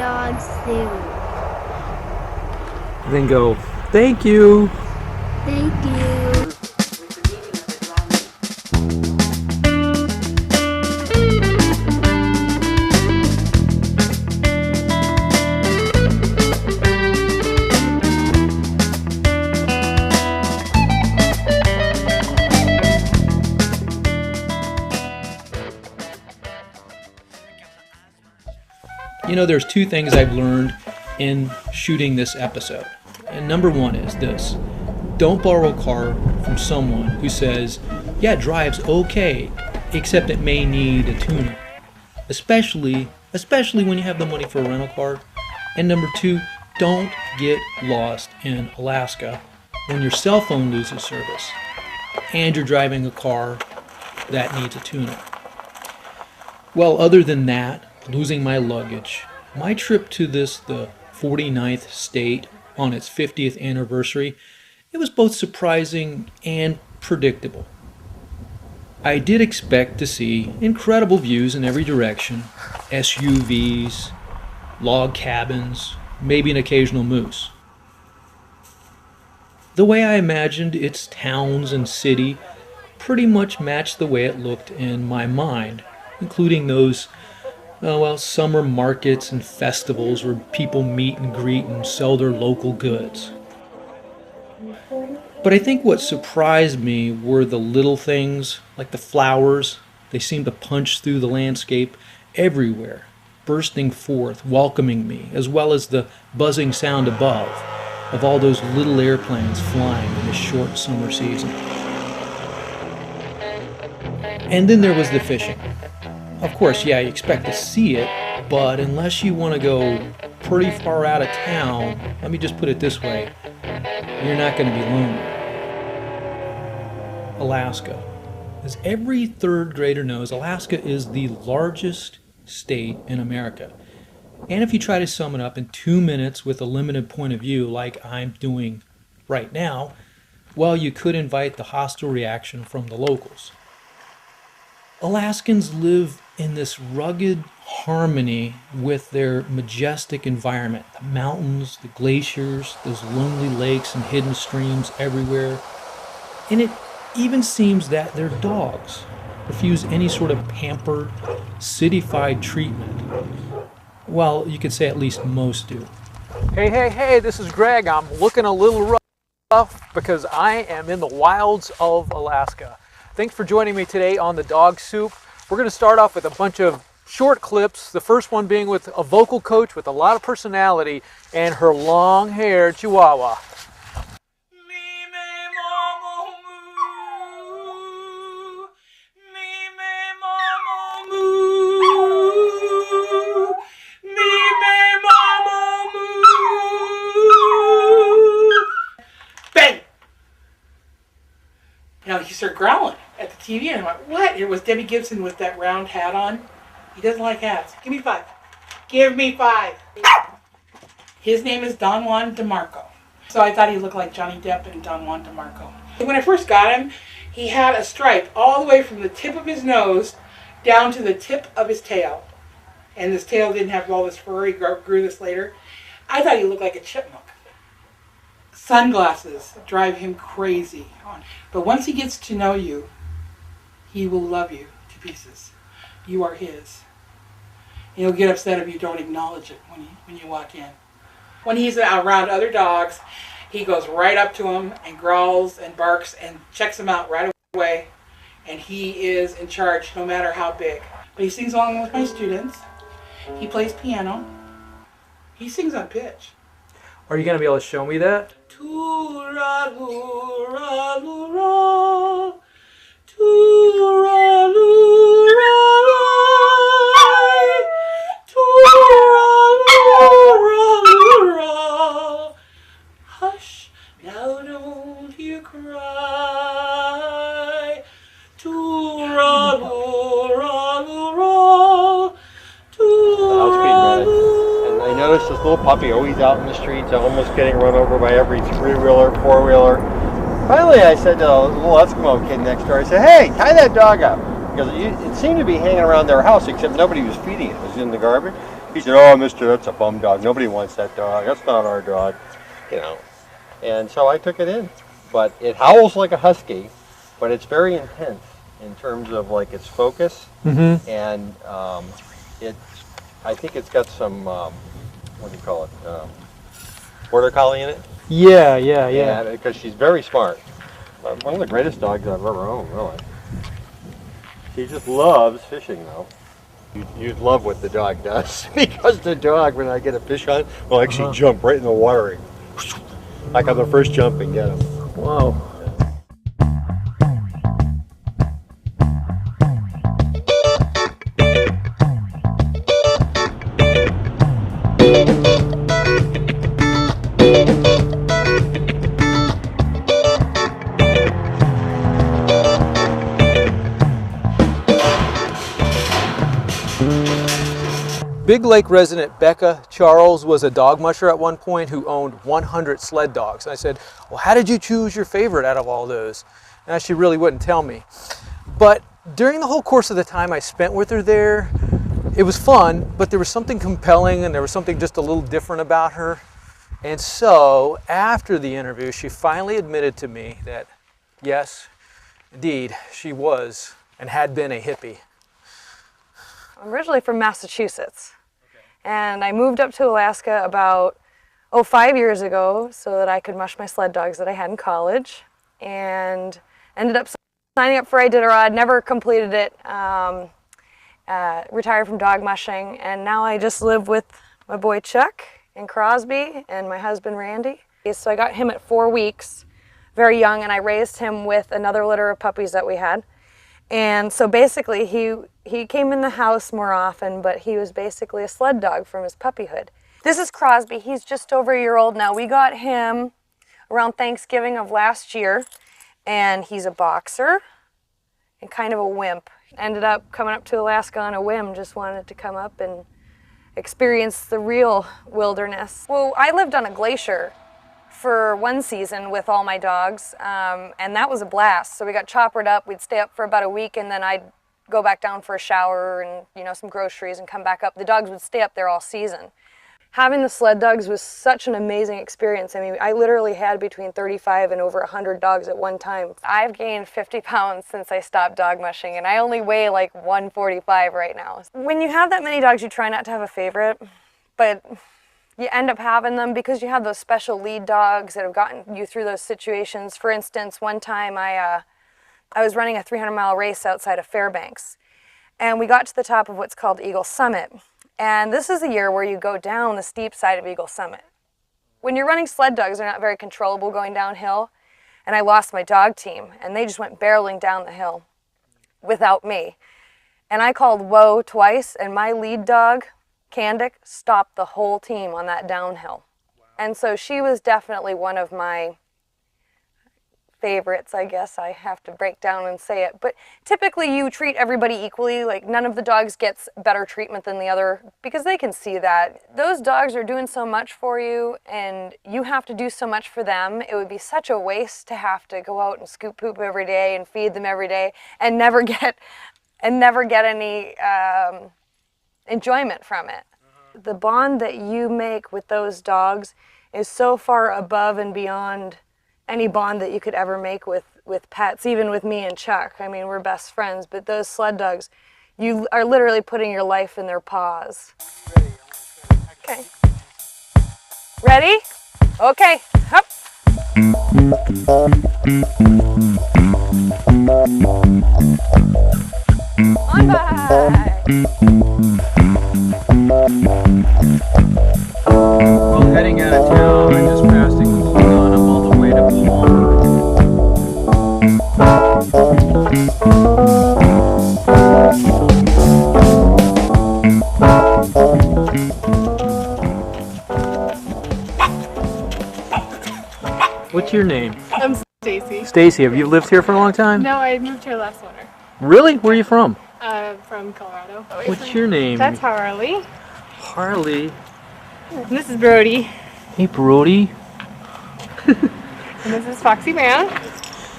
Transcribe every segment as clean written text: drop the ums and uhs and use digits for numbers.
dog soup. Then go, thank you. Thank you. You know, there's two things I've learned in shooting this episode. And number one is this: don't borrow a car from someone who says, yeah, it drives okay, except it may need a tune-up. Especially when you have the money for a rental car. And number two, don't get lost in Alaska when your cell phone loses service and you're driving a car that needs a tune-up. Well, other than that, losing my luggage, my trip to the 49th state on its 50th anniversary, it was both surprising and predictable. I did expect to see incredible views in every direction, SUVs, log cabins, maybe an occasional moose. The way I imagined its towns and city pretty much matched the way it looked in my mind, including those summer markets and festivals where people meet and greet and sell their local goods. But I think what surprised me were the little things, like the flowers. They seemed to punch through the landscape everywhere, bursting forth, welcoming me, as well as the buzzing sound above of all those little airplanes flying in the short summer season. And then there was the fishing. Of course, yeah, you expect to see it, but unless you want to go pretty far out of town, let me just put it this way, you're not going to be lonely. Alaska. As every third grader knows, Alaska is the largest state in America. And if you try to sum it up in 2 minutes with a limited point of view like I'm doing right now, well, you could invite the hostile reaction from the locals. Alaskans live in this rugged harmony with their majestic environment. The mountains, the glaciers, those lonely lakes and hidden streams everywhere. And it even seems that their dogs refuse any sort of pampered, cityfied treatment. Well, you could say at least most do. Hey, this is Greg. I'm looking a little rough because I am in the wilds of Alaska. Thanks for joining me today on the Dog Soup. We're going to start off with a bunch of short clips, the first one being with a vocal coach with a lot of personality and her long-haired chihuahua. Bang! He started growling at the TV, and I went, what? It was Debbie Gibson with that round hat on. He doesn't like hats. Give me 5. Give me 5. His name is Don Juan DeMarco. So I thought he looked like Johnny Depp and Don Juan DeMarco. When I first got him, he had a stripe all the way from the tip of his nose down to the tip of his tail. And his tail didn't have all this fur. He grew this later. I thought he looked like a chipmunk. Sunglasses drive him crazy. But once he gets to know you, he will love you to pieces. You are his. He'll get upset if you don't acknowledge it when you walk in. When he's around other dogs, he goes right up to them and growls and barks and checks them out right away. And he is in charge no matter how big. But he sings along with my students. He plays piano. He sings on pitch. Are you going to be able to show me that? Tooralooraloora, tooralooraloora, tooralooraloora. Hush, now don't you cry. Tooralooraloora, tooralooraloora. I noticed this little puppy always out in the streets, almost getting run over by every 3-wheeler, 4-wheeler. Finally, I said to the little Eskimo kid next door, I said, hey, tie that dog up. Because it seemed to be hanging around their house, except nobody was feeding it. It was in the garbage. He said, "Oh, mister, that's a bum dog. Nobody wants that dog. That's not our dog." You know. And so I took it in. But it howls like a husky, but it's very intense in terms of like its focus. Mm-hmm. And I think it's got some, what do you call it, border collie in it. Yeah. Because she's very smart. One of the greatest dogs I've ever owned, really. She just loves fishing, though. You'd love what the dog does, because the dog, when I get a fish on, will actually jump right in the water, like on the first jump, and get him. Wow. Big Lake resident Becca Charles was a dog musher at one point who owned 100 sled dogs. And I said, well, how did you choose your favorite out of all those? And she really wouldn't tell me. But during the whole course of the time I spent with her there, it was fun, but there was something compelling and there was something just a little different about her. And so after the interview, she finally admitted to me that, yes, indeed, she was and had been a hippie. I'm originally from Massachusetts, and I moved up to Alaska about 5 years ago so that I could mush my sled dogs that I had in college, and ended up signing up for Iditarod, never completed it, retired from dog mushing, and now I just live with my boy Chuck in Crosby and my husband Randy. So I got him at 4 weeks, very young, and I raised him with another litter of puppies that we had. And so basically he came in the house more often, but he was basically a sled dog from his puppyhood. This is Crosby. He's just over a year old now. We got him around Thanksgiving of last year, and he's a boxer and kind of a wimp. Ended up coming up to Alaska on a whim, just wanted to come up and experience the real wilderness. Well, I lived on a glacier for one season with all my dogs, and that was a blast. So we got choppered up, we'd stay up for about a week, and then I'd go back down for a shower and, you know, some groceries and come back up. The dogs would stay up there all season. Having the sled dogs was such an amazing experience. I mean, I literally had between 35 and over 100 dogs at one time. I've gained 50 pounds since I stopped dog mushing, and I only weigh like 145 right now. When you have that many dogs, you try not to have a favorite, but you end up having them because you have those special lead dogs that have gotten you through those situations. For instance, one time I was running a 300-mile race outside of Fairbanks, and we got to the top of what's called Eagle Summit. And this is the year where you go down the steep side of Eagle Summit. When you're running sled dogs, they're not very controllable going downhill, and I lost my dog team, and they just went barreling down the hill without me. And I called whoa twice, and my lead dog, Candic, stopped the whole team on that downhill. Wow. And so she was definitely one of my favorites, I guess. I have to break down and say it. But typically you treat everybody equally. Like, none of the dogs gets better treatment than the other, because they can see that. Those dogs are doing so much for you, and you have to do so much for them. It would be such a waste to have to go out and scoop poop every day and feed them every day and never get any enjoyment from it. The bond that you make with those dogs is so far above and beyond any bond that you could ever make with pets, even with me and Chuck. I mean, we're best friends, but those sled dogs, you are literally putting your life in their paws. Okay. Ready? Okay. Hup. On by. While heading out of town, I'm just passing Oregon. I'm all the way to Palmer. What's your name? I'm Stacy. Stacy. Have you lived here for a long time? No, I moved here last winter. Really? Where are you from? From Colorado. What's your name? That's Harley. Harley. And this is Brody. Hey, Brody. And this is Foxy Man.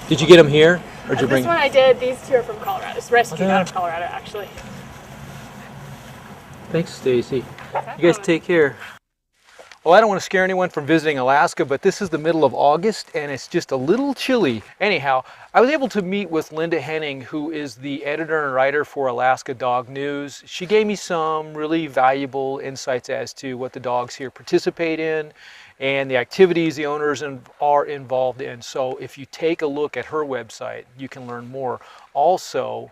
Did you get him here, or did you bring? This one I did. These two are from Colorado. It's rescued out of Colorado, actually. Thanks, Stacy. You guys take care. Well, I don't want to scare anyone from visiting Alaska, but this is the middle of August and it's just a little chilly. Anyhow, I was able to meet with Linda Henning, who is the editor and writer for Alaska Dog News. She gave me some really valuable insights as to what the dogs here participate in and the activities the owners are involved in. So if you take a look at her website, you can learn more. Also,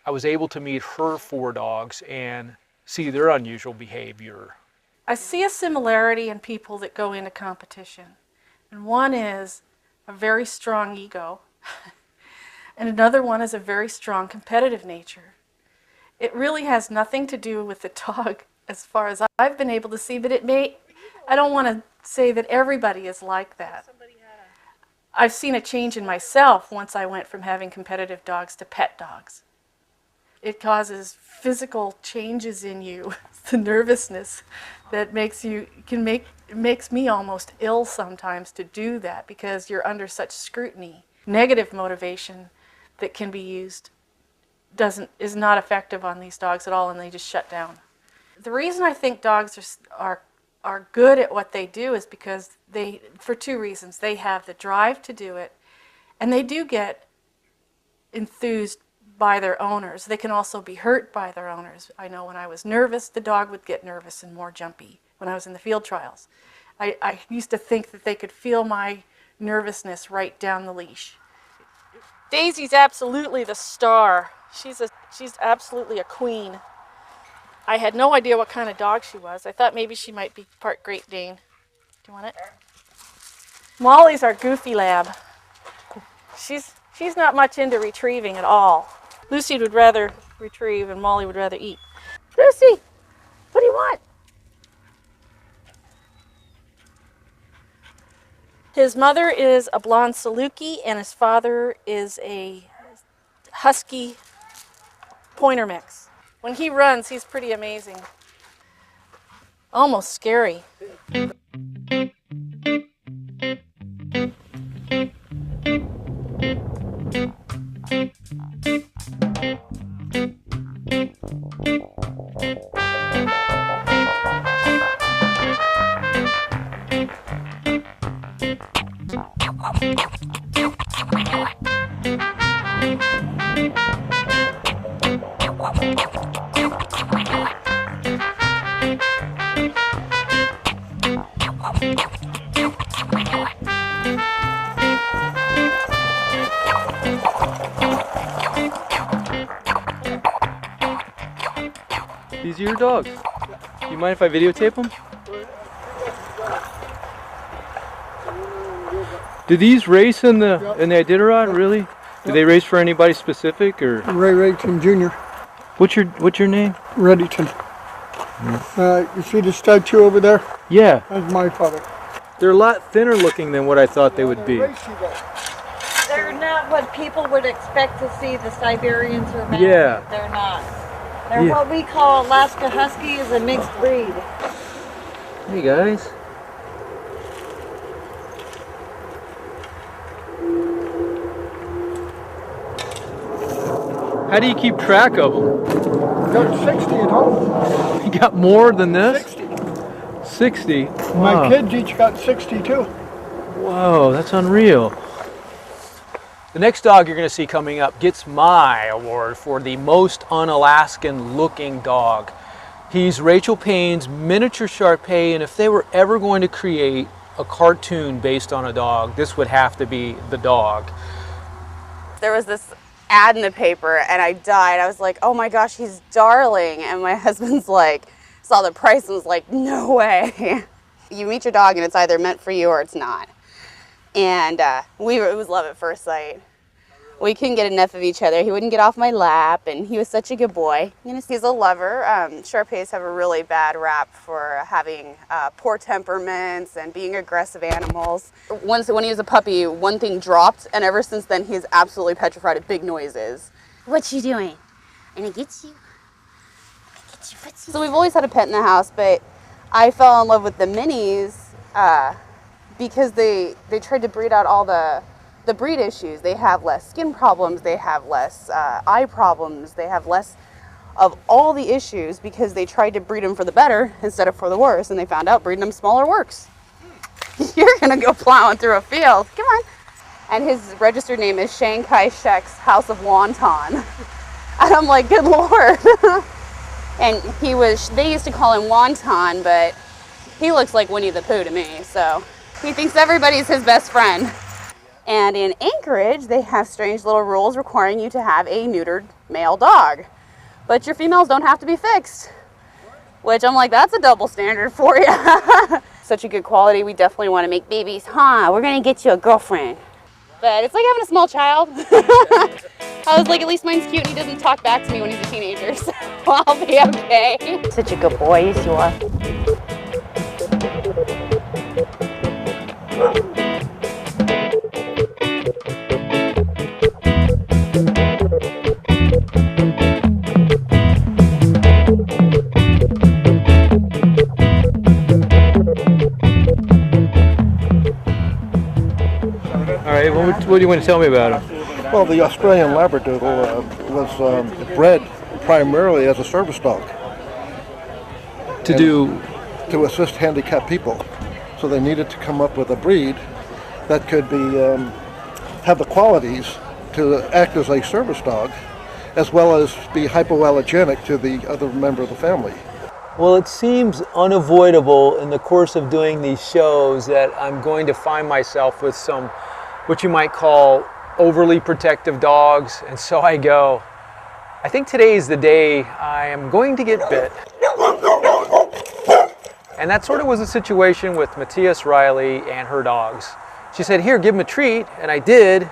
I was able to meet her 4 dogs and see their unusual behavior. I see a similarity in people that go into competition. And one is a very strong ego, and another one is a very strong competitive nature. It really has nothing to do with the dog as far as I've been able to see, but it may, I don't want to say that everybody is like that. I've seen a change in myself once I went from having competitive dogs to pet dogs. It causes physical changes in you, the nervousness that makes me almost ill sometimes to do that because you're under such scrutiny. Negative motivation that can be used is not effective on these dogs at all, and they just shut down. The reason I think dogs are good at what they do is because for 2 reasons. They have the drive to do it, and they do get enthused by their owners. They can also be hurt by their owners. I know when I was nervous, the dog would get nervous and more jumpy when I was in the field trials. I used to think that they could feel my nervousness right down the leash. Daisy's absolutely the star. She's absolutely a queen. I had no idea what kind of dog she was. I thought maybe she might be part Great Dane. Do you want it? Molly's our goofy lab. She's not much into retrieving at all. Lucy would rather retrieve and Molly would rather eat. Lucy, what do you want? His mother is a blonde Saluki and his father is a husky pointer mix. When he runs, he's pretty amazing. Almost scary. These are your dogs. Do you mind if I videotape them? Do these race in the Iditarod, really? Do they race for anybody specific or? Ray Reddington Jr. What's your name? Reddington. You see the statue over there? Yeah. That's my father. They're a lot thinner looking than what I thought they would be. They're not what people would expect to see, the Siberians or Mastiffs. Yeah. They're not. They're what we call Alaska Husky, is a mixed breed. Hey guys. How do you keep track of them? Got 60 at home. You got more than this? 60. 60? My Wow. kids each got 62. Whoa, that's unreal. The next dog you're going to see coming up gets my award for the most un-Alaskan looking dog. He's Rachel Payne's miniature Shar-Pei, and if they were ever going to create a cartoon based on a dog, this would have to be the dog. There was this ad in the paper and I died. I was like, oh my gosh, he's darling. And my husband's like, saw the price and was like, no way. You meet your dog and it's either meant for you or it's not. And it was love at first sight. We couldn't get enough of each other. He wouldn't get off my lap, and he was such a good boy. He's a lover. Shar-Peis have a really bad rap for having poor temperaments and being aggressive animals. Once when he was a puppy, one thing dropped, and ever since then he's absolutely petrified of big noises. What you doing? And it gets you. So we've always had a pet in the house, but I fell in love with the minis because they tried to breed out all the breed issues. They have less skin problems, they have less eye problems, they have less of all the issues because they tried to breed them for the better instead of for the worse, and they found out breeding them smaller works. You're gonna go plowing through a field. Come on. And his registered name is Chiang Kai-shek's House of Wonton. And I'm like, good Lord. And they used to call him Wonton, but he looks like Winnie the Pooh to me, so he thinks everybody's his best friend. And in Anchorage, they have strange little rules requiring you to have a neutered male dog. But your females don't have to be fixed. Which I'm like, that's a double standard for you. Such a good quality, we definitely want to make babies. We're gonna get you a girlfriend. But it's like having a small child. I was like, at least mine's cute and he doesn't talk back to me when he's a teenager, so I'll be okay. Such a good boy, yes you are. All right, what do you want to tell me about him? Well, the Australian Labradoodle was bred primarily as a service dog. To assist handicapped people. So they needed to come up with a breed that could have the qualities to act as a service dog, as well as be hypoallergenic to the other member of the family. Well, it seems unavoidable in the course of doing these shows that I'm going to find myself with some, what you might call, overly protective dogs. And so I go, I think today is the day I am going to get bit. And that sort of was the situation with Matthias Riley and her dogs. She said, here, give him a treat, and I did,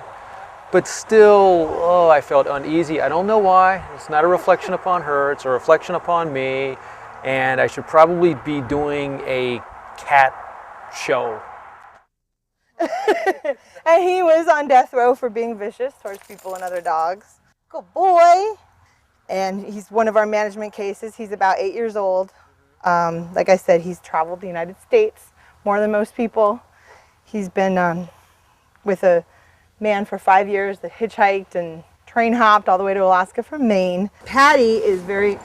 but still, I felt uneasy. I don't know why. It's not a reflection upon her, it's a reflection upon me, and I should probably be doing a cat show. And he was on death row for being vicious towards people and other dogs. Good boy. And he's one of our management cases. He's about 8 years old. Like I said, he's traveled the United States more than most people. He's been with a man for 5 years that hitchhiked and train hopped all the way to Alaska from Maine. Patty is very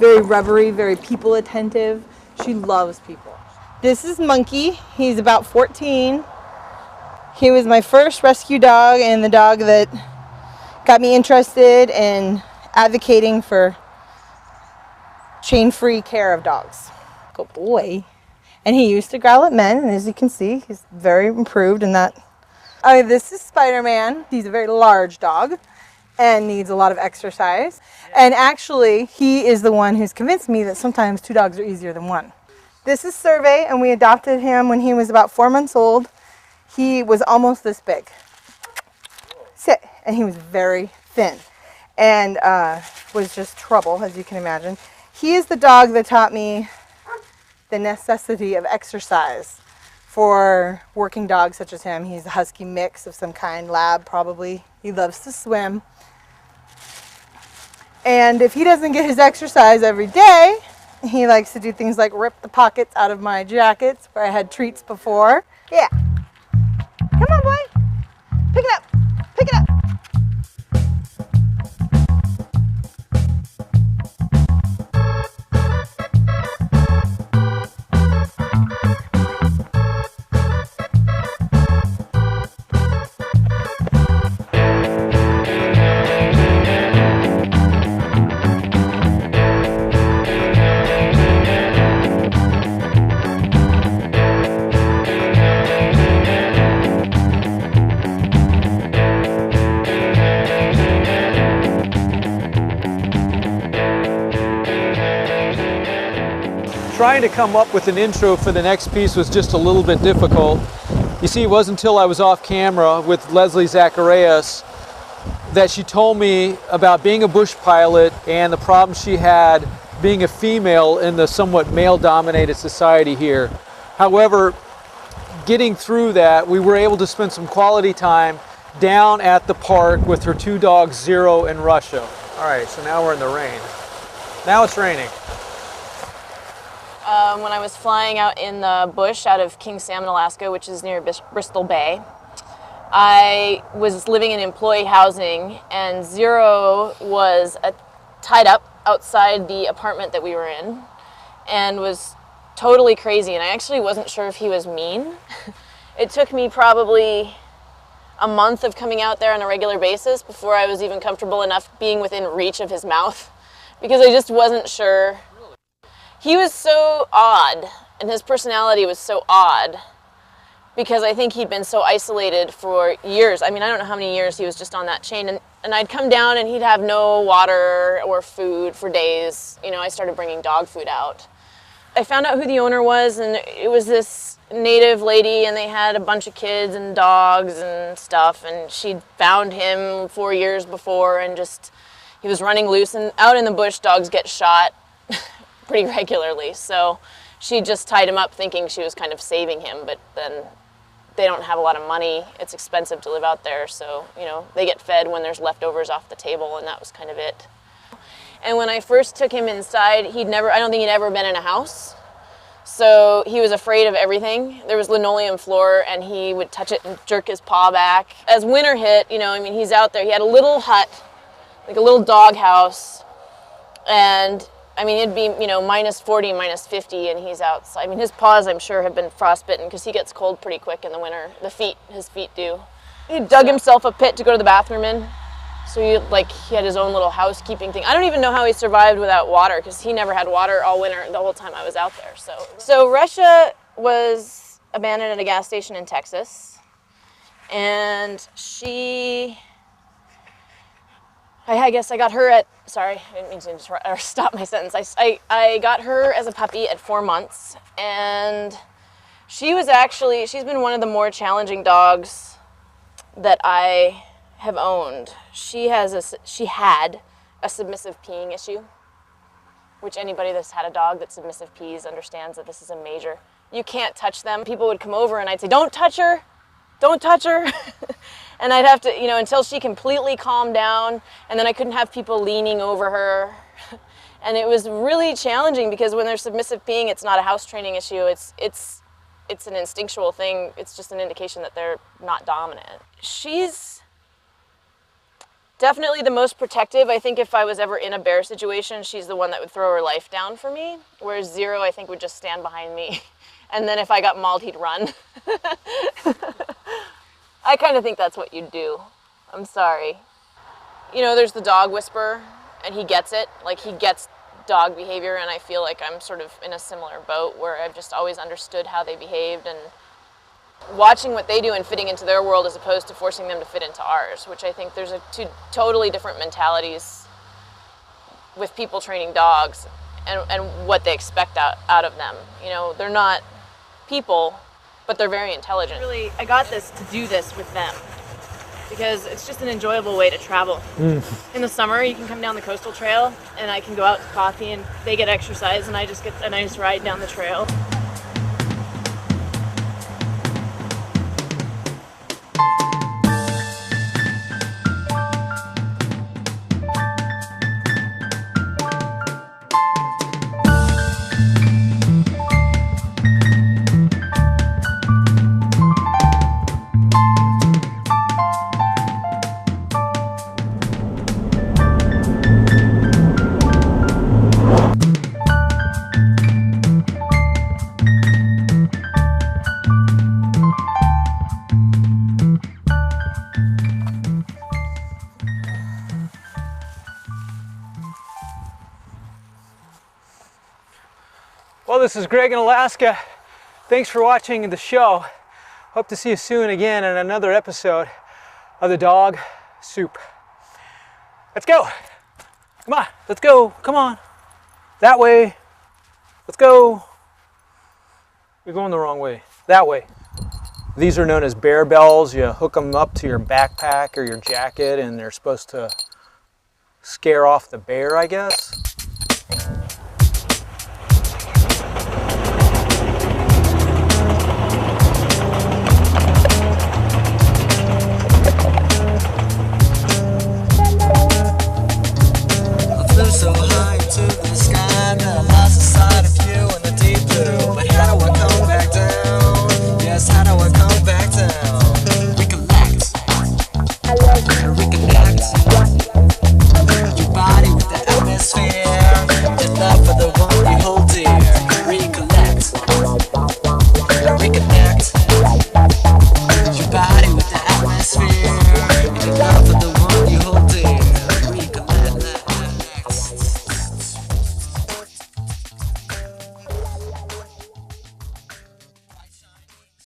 rubbery, very people attentive. She loves people. This is Monkey. He's about 14. He was my first rescue dog and the dog that got me interested in advocating for chain-free care of dogs. Good boy. And he used to growl at men, and as you can see, he's very improved in that. This is Spider-Man. He's a very large dog and needs a lot of exercise. And actually, he is the one who's convinced me that sometimes 2 dogs are easier than 1. This is Survey, and we adopted him when he was about 4 months old. He was almost this big. Sit. And he was very thin and was just trouble, as you can imagine. He is the dog that taught me the necessity of exercise for working dogs such as him. He's a husky mix of some kind, lab probably. He loves to swim. And if he doesn't get his exercise every day, he likes to do things like rip the pockets out of my jackets where I had treats before. Yeah. Come on, boy. Pick it up. Pick it up. Trying to come up with an intro for the next piece was just a little bit difficult. You see, it wasn't until I was off camera with Leslie Zacharias that she told me about being a bush pilot and the problems she had being a female in the somewhat male-dominated society here. However, getting through that, we were able to spend some quality time down at the park with her 2 dogs, Zero and Russia. All right, so now we're in the rain. Now it's raining. When I was flying out in the bush out of King Salmon, Alaska, which is near Bristol Bay, I was living in employee housing, and Zero was a tied up outside the apartment that we were in and was totally crazy, and I actually wasn't sure if he was mean. It took me probably a month of coming out there on a regular basis before I was even comfortable enough being within reach of his mouth, because I just wasn't sure. He was so odd, and his personality was so odd, because I think he'd been so isolated for years. I mean, I don't know how many years he was just on that chain, and I'd come down and he'd have no water or food for days. You know, I started bringing dog food out. I found out who the owner was, and it was this native lady, and they had a bunch of kids and dogs and stuff, and she'd found him 4 years before, and just, he was running loose, and out in the bush, dogs get shot pretty regularly, so she just tied him up thinking she was kind of saving him, but then they don't have a lot of money. It's expensive to live out there, so, you know, they get fed when there's leftovers off the table, and that was kind of it. And when I first took him inside, I don't think he'd ever been in a house. So he was afraid of everything. There was linoleum floor, and he would touch it and jerk his paw back. As winter hit, you know, I mean, he's out there. He had a little hut, like a little dog house. And, I mean, it'd be, you know, -40, -50, and he's outside. I mean, his paws, I'm sure, have been frostbitten because he gets cold pretty quick in the winter. His feet do. He dug himself a pit to go to the bathroom in. So he had his own little housekeeping thing. I don't even know how he survived without water, because he never had water all winter, the whole time I was out there. So Russia was abandoned at a gas station in Texas, and I guess I got her at, sorry, I didn't mean to interrupt, or stop my sentence. I got her as a puppy at 4 months, and she's been one of the more challenging dogs that I have owned. She had a submissive peeing issue, which anybody that's had a dog that submissive pees understands that this is a major. You can't touch them. People would come over and I'd say, don't touch her, don't touch her. And I'd have to, you know, until she completely calmed down, and then I couldn't have people leaning over her. And it was really challenging, because when they're submissive peeing, it's not a house training issue. It's an instinctual thing. It's just an indication that they're not dominant. She's definitely the most protective. I think if I was ever in a bear situation, she's the one that would throw her life down for me, whereas Zero, I think, would just stand behind me. And then if I got mauled, he'd run. I kind of think that's what you'd do. I'm sorry. You know, there's the dog whisperer, and he gets it. Like, he gets dog behavior, and I feel like I'm sort of in a similar boat, where I've just always understood how they behaved, and watching what they do and fitting into their world as opposed to forcing them to fit into ours, which I think there's two totally different mentalities with people training dogs and what they expect out of them. You know, they're not people, but they're very intelligent. Really, I got this to do this with them because it's just an enjoyable way to travel. In the summer, you can come down the coastal trail, and I can go out to coffee, and they get exercise, and I just get a nice ride down the trail. Well, this is Greg in Alaska. Thanks for watching the show. Hope to see you soon again in another episode of the Dog Soup. Let's go. Come on, let's go. Come on. That way. Let's go. You're going the wrong way. That way. These are known as bear bells. You hook them up to your backpack or your jacket, and they're supposed to scare off the bear, I guess.